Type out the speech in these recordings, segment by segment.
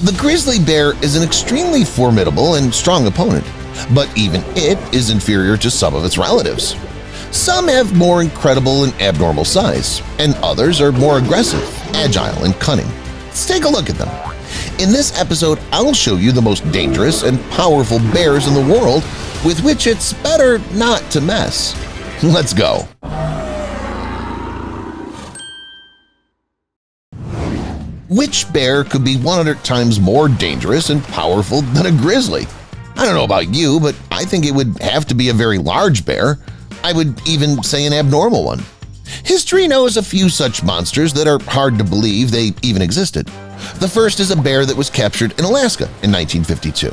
The grizzly bear is an extremely formidable and strong opponent, but even it is inferior to some of its relatives. Some have more incredible and abnormal size, and others are more aggressive, agile, and cunning. Let's take a look at them. In this episode, I'll show you the most dangerous and powerful bears in the world with which it's better not to mess. Let's go! Which bear could be 100 times more dangerous and powerful than a grizzly? I don't know about you, but I think it would have to be a very large bear. I would even say an abnormal one. History knows a few such monsters that are hard to believe they even existed. The first is a bear that was captured in Alaska in 1952.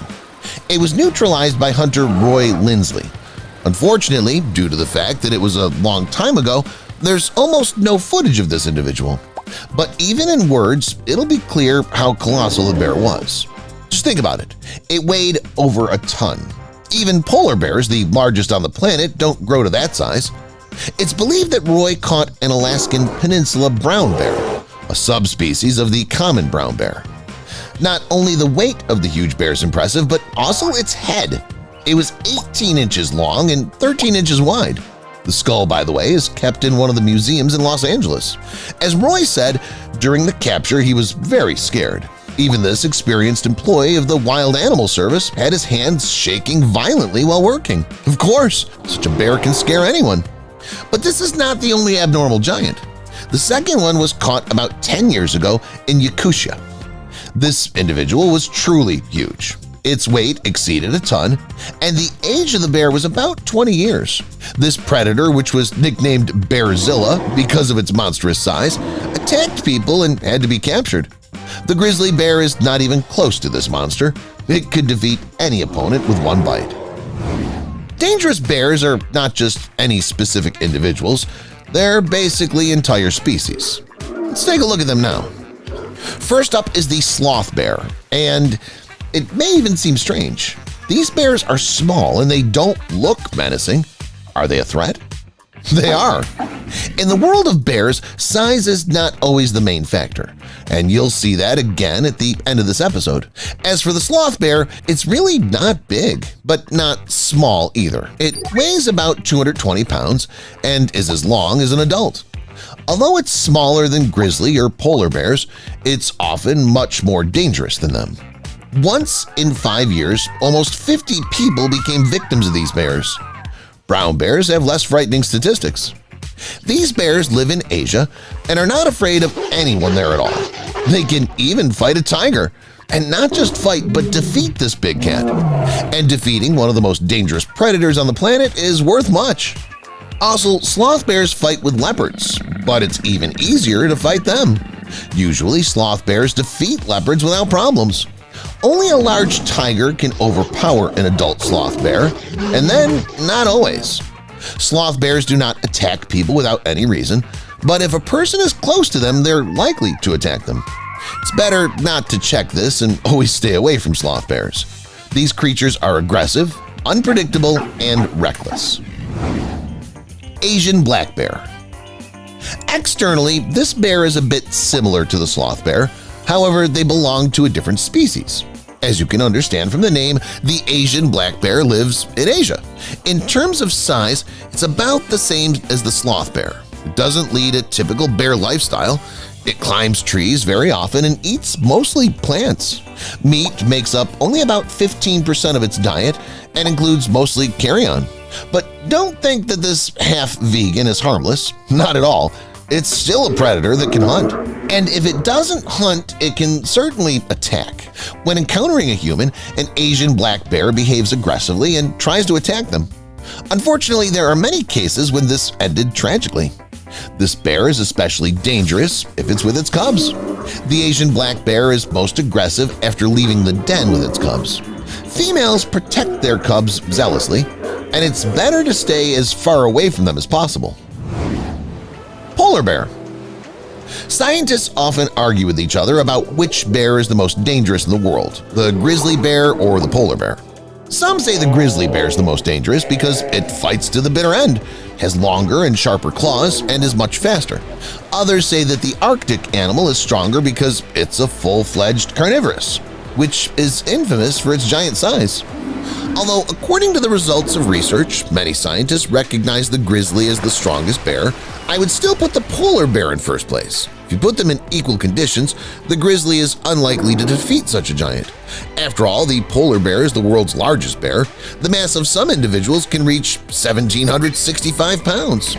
It was neutralized by hunter Roy Lindsley. Unfortunately, due to the fact that it was a long time ago, there's almost no footage of this individual. But even in words, it'll be clear how colossal the bear was. Just think about it. It weighed over a ton. Even polar bears, the largest on the planet, don't grow to that size. It's believed that Roy caught an Alaskan peninsula brown bear, a subspecies of the common brown bear. Not only the weight of the huge bear is impressive, but also its head. It was 18 inches long and 13 inches wide. The skull, by the way, is kept in one of the museums in Los Angeles. As Roy said, during the capture he was very scared. Even this experienced employee of the Wild Animal Service had his hands shaking violently while working. Of course, such a bear can scare anyone. But this is not the only abnormal giant. The second one was caught about 10 years ago in Yakutia. This individual was truly huge. Its weight exceeded a ton, and the age of the bear was about 20 years. This predator, which was nicknamed Bearzilla because of its monstrous size, attacked people and had to be captured. The grizzly bear is not even close to this monster. It could defeat any opponent with one bite. Dangerous bears are not just any specific individuals, they're basically entire species. Let's take a look at them now. First up is the sloth bear, and it may even seem strange. These bears are small and they don't look menacing. Are they a threat? They are. In the world of bears, size is not always the main factor, and you'll see that again at the end of this episode. As for the sloth bear, it's really not big, but not small either. It weighs about 220 pounds and is as long as an adult. Although it's smaller than grizzly or polar bears, it's often much more dangerous than them. Once in 5 years, almost 50 people became victims of these bears. Brown bears have less frightening statistics. These bears live in Asia and are not afraid of anyone there at all. They can even fight a tiger, and not just fight but defeat this big cat. And defeating one of the most dangerous predators on the planet is worth much. Also, sloth bears fight with leopards, but it's even easier to fight them. Usually, sloth bears defeat leopards without problems. Only a large tiger can overpower an adult sloth bear, and then not always. Sloth bears do not attack people without any reason, but if a person is close to them, they're likely to attack them. It's better not to check this and always stay away from sloth bears. These creatures are aggressive, unpredictable, and reckless. Asian black bear. Externally, this bear is a bit similar to the sloth bear. However, they belong to a different species. As you can understand from the name, the Asian black bear lives in Asia. In terms of size, it's about the same as the sloth bear. It doesn't lead a typical bear lifestyle. It climbs trees very often and eats mostly plants. Meat makes up only about 15% of its diet and includes mostly carrion. But don't think that this half-vegan is harmless. Not at all. It's still a predator that can hunt. And if it doesn't hunt, it can certainly attack. When encountering a human, an Asian black bear behaves aggressively and tries to attack them. Unfortunately, there are many cases when this ended tragically. This bear is especially dangerous if it's with its cubs. The Asian black bear is most aggressive after leaving the den with its cubs. Females protect their cubs zealously, and it's better to stay as far away from them as possible. Polar bear. Scientists often argue with each other about which bear is the most dangerous in the world, the grizzly bear or the polar bear. Some say the grizzly bear is the most dangerous because it fights to the bitter end, has longer and sharper claws, and is much faster. Others say that the Arctic animal is stronger because it's a full-fledged carnivorous. which is infamous for its giant size. Although, according to the results of research, many scientists recognize the grizzly as the strongest bear, I would still put the polar bear in first place. If you put them in equal conditions, the grizzly is unlikely to defeat such a giant. After all, the polar bear is the world's largest bear. The mass of some individuals can reach 1,765 pounds.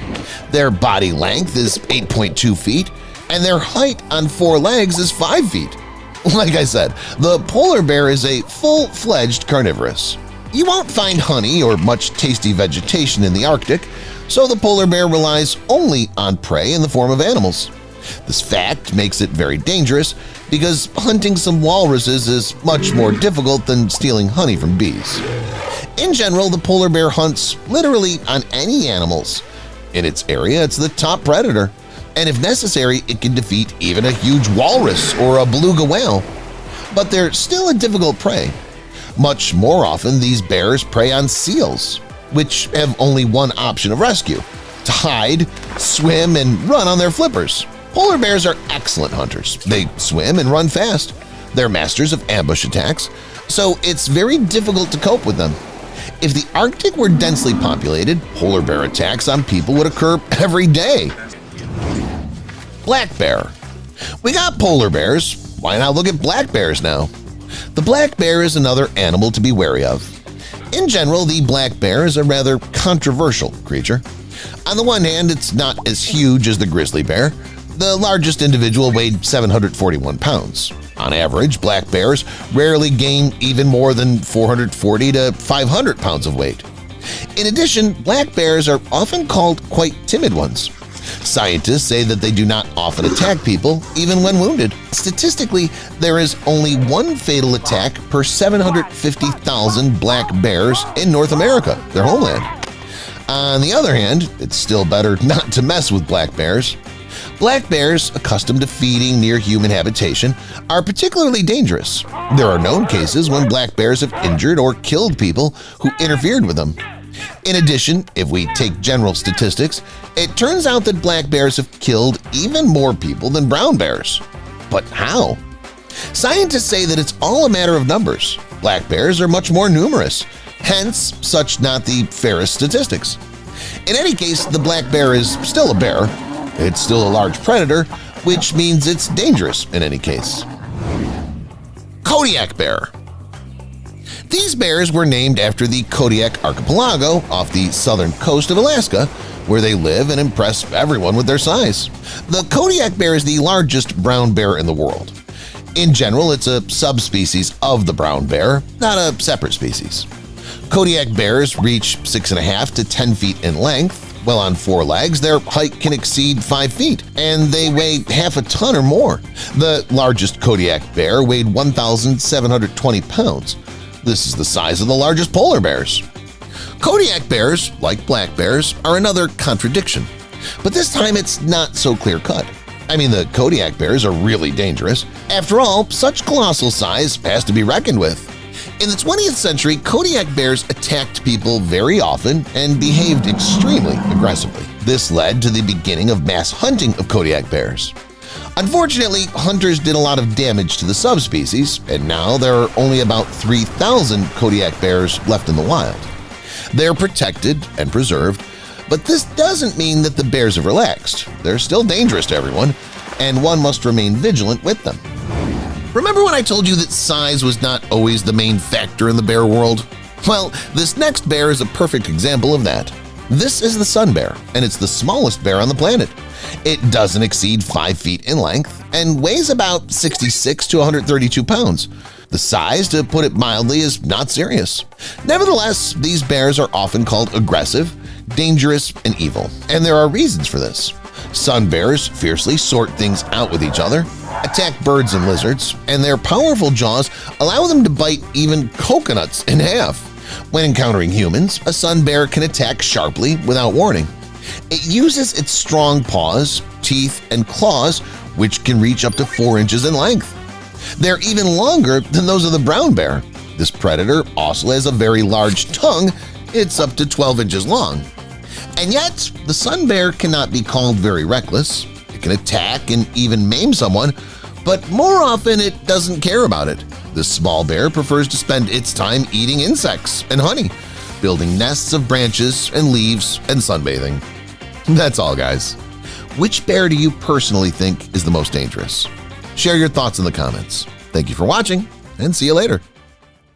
Their body length is 8.2 feet, and their height on 4 legs is 5 feet. Like I said, the polar bear is a full-fledged carnivorous. You won't find honey or much tasty vegetation in the Arctic, so the polar bear relies only on prey in the form of animals. This fact makes it very dangerous because hunting some walruses is much more difficult than stealing honey from bees. In general, the polar bear hunts literally on any animals. In its area, it's the top predator, and if necessary, it can defeat even a huge walrus or a beluga whale. But they're still a difficult prey. Much more often, these bears prey on seals, which have only one option of rescue: to hide, swim, and run on their flippers. Polar bears are excellent hunters. They swim and run fast. They're masters of ambush attacks, so it's very difficult to cope with them. If the Arctic were densely populated, polar bear attacks on people would occur every day. Black bear. We got polar bears. Why not look at black bears now? The black bear is another animal to be wary of. In general, the black bear is a rather controversial creature. On the one hand, it's not as huge as the grizzly bear. The largest individual weighed 741 pounds. On average, black bears rarely gain even more than 440 to 500 pounds of weight. In addition, black bears are often called quite timid ones. Scientists say that they do not often attack people, even when wounded. Statistically, there is only one fatal attack per 750,000 black bears in North America, their homeland. On the other hand, it's still better not to mess with black bears. Black bears, accustomed to feeding near human habitation, are particularly dangerous. There are known cases when black bears have injured or killed people who interfered with them. In addition, if we take general statistics, it turns out that black bears have killed even more people than brown bears. But how? Scientists say that it's all a matter of numbers. Black bears are much more numerous, hence such not the fairest statistics. In any case, the black bear is still a bear. It's still a large predator, which means it's dangerous in any case. Kodiak bear. These bears were named after the Kodiak archipelago off the southern coast of Alaska, where they live and impress everyone with their size. The Kodiak bear is the largest brown bear in the world. In general, it's a subspecies of the brown bear, not a separate species. Kodiak bears reach 6.5 to 10 feet in length. Well, on 4 legs, their height can exceed 5 feet, and they weigh half a ton or more. The largest Kodiak bear weighed 1,720 pounds. This is the size of the largest polar bears. Kodiak bears, like black bears, are another contradiction. But this time it's not so clear-cut. I mean, the Kodiak bears are really dangerous. After all, such colossal size has to be reckoned with. In the 20th century, Kodiak bears attacked people very often and behaved extremely aggressively. This led to the beginning of mass hunting of Kodiak bears. Unfortunately, hunters did a lot of damage to the subspecies, and now there are only about 3,000 Kodiak bears left in the wild. They're protected and preserved, but this doesn't mean that the bears have relaxed. They're still dangerous to everyone, and one must remain vigilant with them. Remember when I told you that size was not always the main factor in the bear world? Well, this next bear is a perfect example of that. This is the sun bear, and it's the smallest bear on the planet. It doesn't exceed 5 feet in length and weighs about 66 to 132 pounds. The size, to put it mildly, is not serious. Nevertheless, these bears are often called aggressive, dangerous, and evil, and there are reasons for this. Sun bears fiercely sort things out with each other, attack birds and lizards, and their powerful jaws allow them to bite even coconuts in half. When encountering humans, a sun bear can attack sharply without warning. It uses its strong paws, teeth, and claws, which can reach up to 4 inches in length. They're even longer than those of the brown bear. This predator also has a very large tongue. It's up to 12 inches long. And yet, the sun bear cannot be called very reckless. It can attack and even maim someone, but more often it doesn't care about it. This small bear prefers to spend its time eating insects and honey, building nests of branches and leaves and sunbathing. That's all, guys. Which bear do you personally think is the most dangerous? Share your thoughts in the comments. Thank you for watching, and see you later.